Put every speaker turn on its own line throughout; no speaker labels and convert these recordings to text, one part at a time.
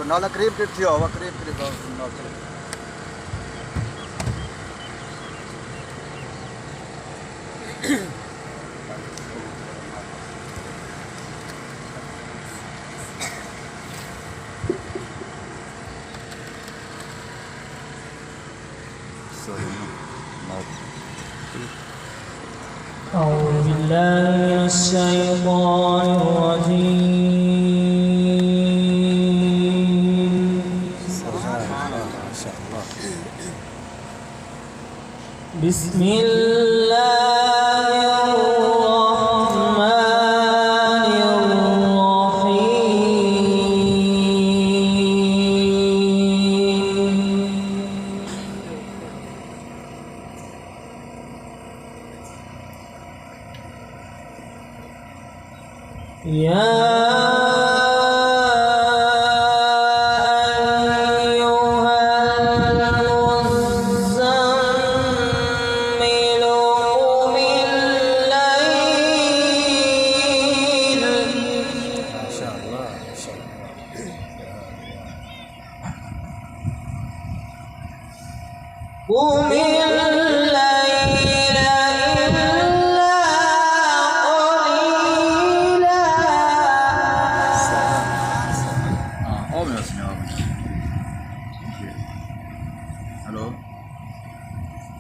नाला करीब थी हवा करीब
أعوذ بالله من الشيطان الرجيم بسم الله الرحمن الرحيم قم الليل إلا قليلا
olmuyorsun ya. Alo.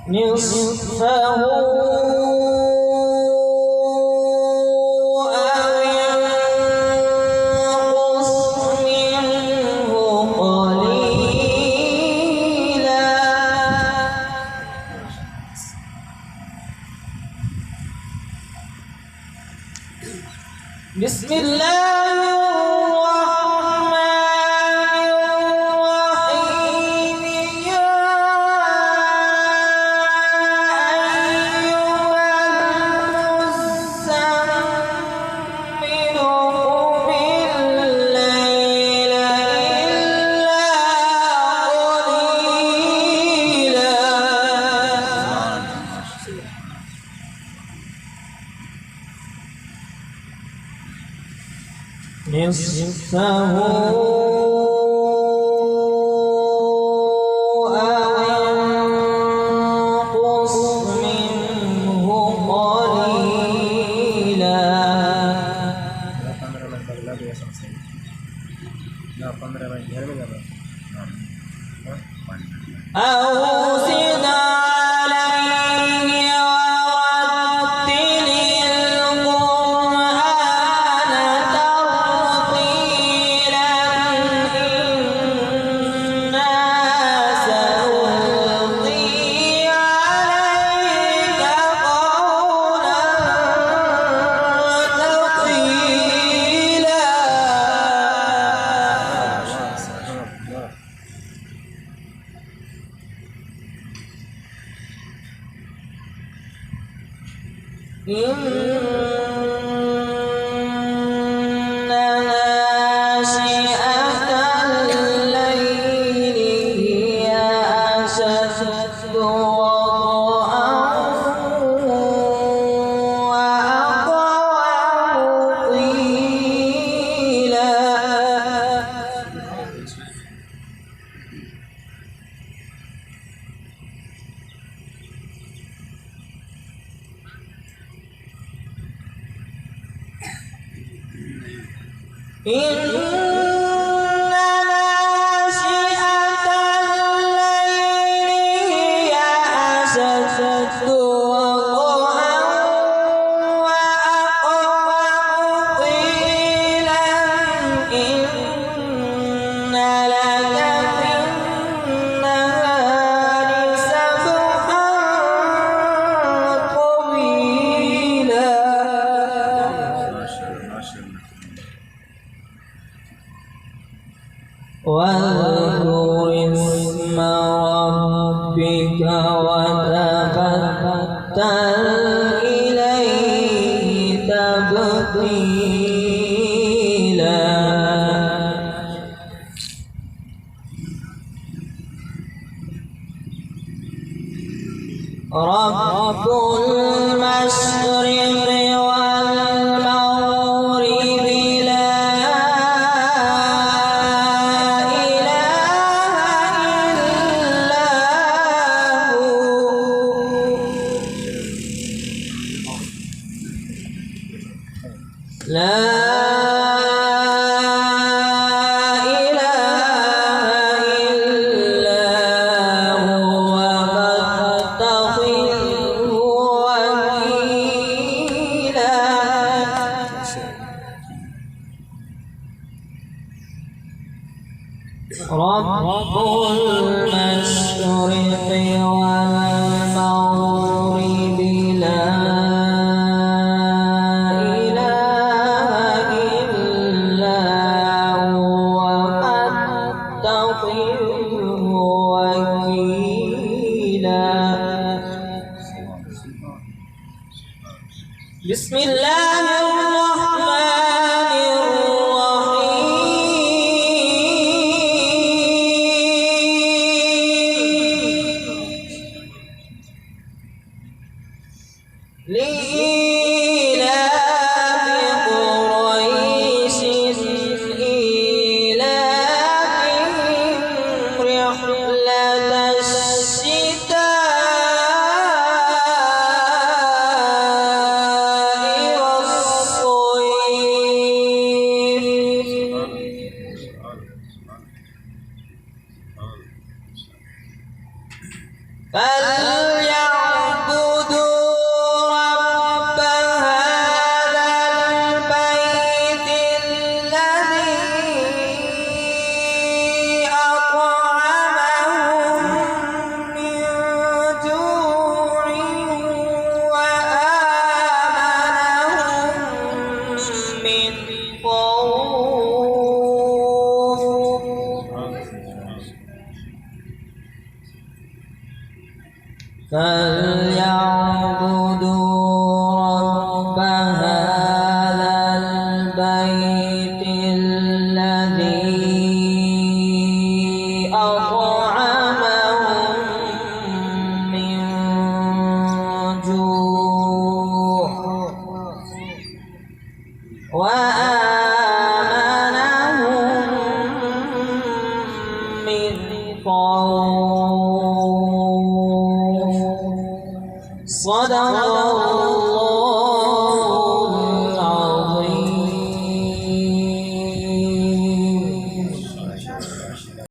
نصفه بسم الله الرحمن الرحيم يا أيها المزمل قم الليل إلا قليلا نصفه أو انقص منه قليلا أو زد عليه ورتل القرآن ترتيلا إنا سنلقي عليك قولا ثقيلا إن ناشئة الليل هي أشد وطئا وأقوم قيلا إن ناشئة الليل هي أشد وطئا وأقوم قيلا إن لك في النهار سبحا طويلا واذكر اسم ربك وتبتل إليه تبتيلا رب المشرق والمغرب لا رب المشرق والمغرب لا إله إلا هو فاتخذه وكيلا بسم الله الرحمن الرحيم لإيلاف قريش إيلافهم رحلة الشتاء فليعبدوا رب هذا البيت الذي أطعمهم من جوع وآمنهم من خوف فليعبدوا رب هذا البيت الذي أطعمهم من جوع وآمنهم من خوف صدق